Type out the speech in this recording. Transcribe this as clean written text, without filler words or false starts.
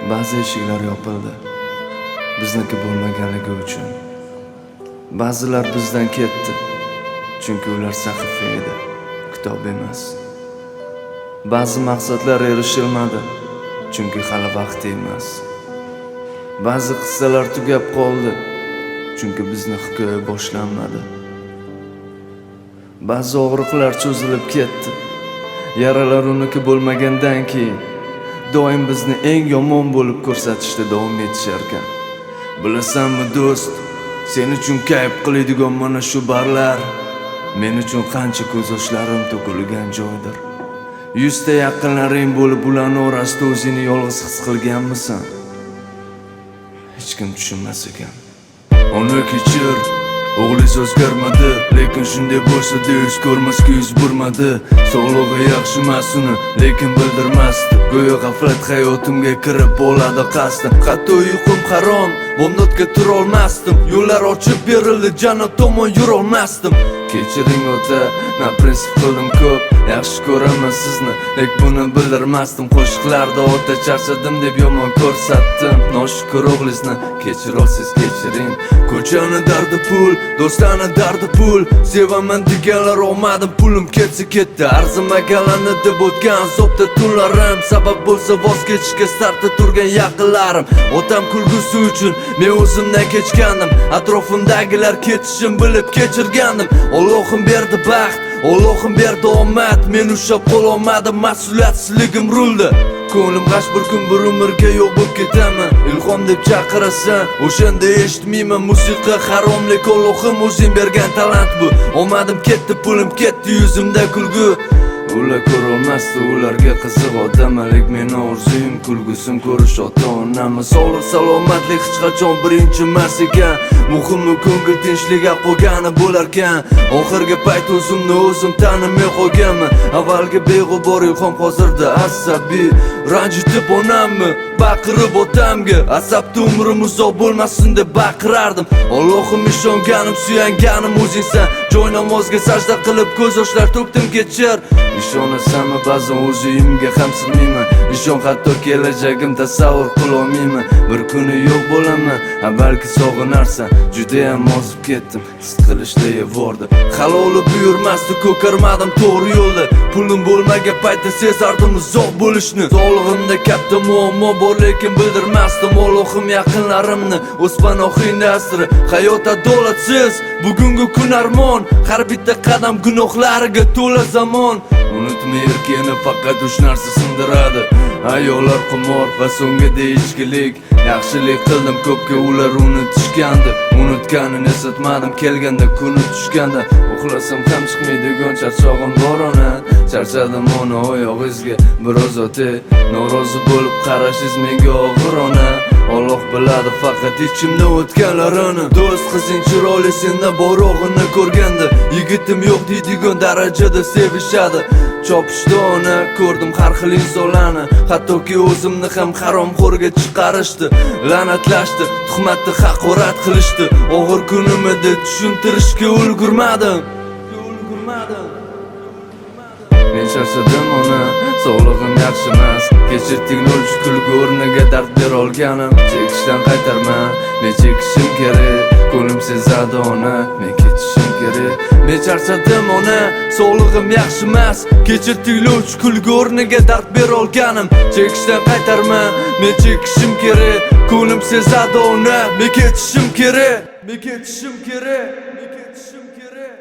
Ba'zi eshiklar yopildi bizniki bo'lmaganligi uchun. Ba'zilar bizdan ketdi chunki ular sahifa edi, kitob emas. Ba'zi maqsadlar erishilmadi chunki hali vaqti emas. Ba'zi qissalar tugab qoldi chunki bizning hikoya boshlanmadi. Ba'zi og'riqlar cho'zilib ketdi, yaralar uniki bo'lmagandan keyin doim bizni eng yomon bo'lib ko'rsatishda davom etisharkan. Bilasanmi do'st, sen uchun kayf qiladigan mana shu barlar men uchun qancha ko'z yoshlarim to'kilgan joydir. 100 ta yaqinlaring bo'lib ularning orasida o'zingni yolg'iz his qilganmisan? Hech kim tushunmas ekan. Uni kechir, o'g'liz o'zgarmadi, lekin shunday bo'lsa-da yuz ko'rmasga yuz burmadi. Sog'lig'i yaxshi emas uni, lekin bildirmasdi. Go'yo g'aflat hayotimga kirib bo'ladi qasdin. Hatto uyqum harom, bomdodga tura olmasdim. Yo'llar ochib berildi, jannat tomon yura olmasdim. Kechiring ota, na prinsip qildim ko'p, yaxshi ko'raman sizni, lek buni bildirmasdim. Qo'shiqlarda ota charchadim deb yomon ko'rsatdim. Noshukur o'g'lizni kechir olsiz kechiring. Ko'chani dardi pul, do'stani dardi pul. Sevaman deganlar olmadim, pulim ketsa ketdi. Arzimaganlarni deb o'tgan azobda tunlarim sabab bo'lsa voz kechishga startda turgan yaqinlarim. Otam kulgusi uchun men o'zimdan kechgandim, atrofimdagilar ketishim bilib kechirgandim. Allohim berdi baxt, Allohim berdi omad, men ushlab qololmadim, mas'uliyatsizligim ruldi. Ko'nglim g'ash bir kun bir umrga yo'q bo'lib ketaman. Ilhom deb chaqirasan, o'shanda eshitmayman. Musiqa harom, lekin Allohim o'zing bergan talant bu. Omadim ketdi, pulim ketdi, yuzimda kulgu. Ular ko'rolmasdi, ularga qiziq odamalik, meni orzuyim kulgusim ko'rish ota-onamni. Sog'lik salomatlik hech qachon birinchi emas ekan. Muhimi ko'ngil tinchligiga qo'ygani bo'larkan. Oxirgi payt o'zimni o'zim tanimay qolganman. Avvalgi beg'ubor ilhom hozirda asabiy. Ranjitib onamni, baqirib otamga, asabda umrim uzoq bo'lmasin deb baqirardim. Allohim ishonganim, suyanganim o'zingsan. Joy namozga sajda qilib ko'z yoshlar to'kdim, kechir. Ishonasanmi ba'zan o'zimga ham sig'mayman. Ishon hatto kelajagim tasavvur qilolmayman. Bir kuni yo'q bo'laman, balki sog'inarsan. Juda ham ozib ketdim, siqilishda yevordi. Haloli buyurmasdi, ko'karmadim to'g'ri yo'lda. Pulim bo'lmagan paytda sezardim uzoq bo'lishni. Sog'lig'imda katta muammo bor, lekin bildirmasdim. Allohim yaqinlarimni o'z panohingda asra. Hayot adolatsiz, bugungi kun armon. Har bitta qadam gunohlariga to'la zamon. Unutma erkeni faqat uch narsa sindiradi: ayollar, qimor va so'ngida ichkilik. Yaxshilik qildim ko'pga, ular unutishgandi. Unutganini eslatmadim, kelganda kuni tushganda. Uxlasam ham chiqmaydigan charchog'im bor ona. Charchadim ona oyog'ingizga biroz o'tay. Norozi bo'lib qarashingiz menga og'ir ona. Alloh biladi faqat ichimda o'tganlarini. Do'st qizing chiroyli, senda borog'ini ko'rganda yigitim yo'q deydigan darajada sevishadi. Chopishdi ona, ko'rdim har xil insonlarni, hattoki o'zimni ham haromxo'rga chiqarishdi. La'natlashdi, tuhmatni haqorat qilishdi. Og'ir kunimda tushuntirishga ulgurmadim. Men charchadim ona, sog'lig'im yaxshi emas. Kechirdik nolch kulgi o'rniga dard bera olganim. Chekishdan qaytarman, men chekishim kerak. Ko'nglim sezadi ona, men ketishim kerak. Men charchadim ona, sog'lig'im yaxshi emas. Kechirdik nolch kulgi o'rniga dard bera olganim. Chekishdan qaytarman, men chekishim kerak. Ko'nglim sezadi ona, men ketishim kerak. Men ketishim kerak. Men ketishim kerak.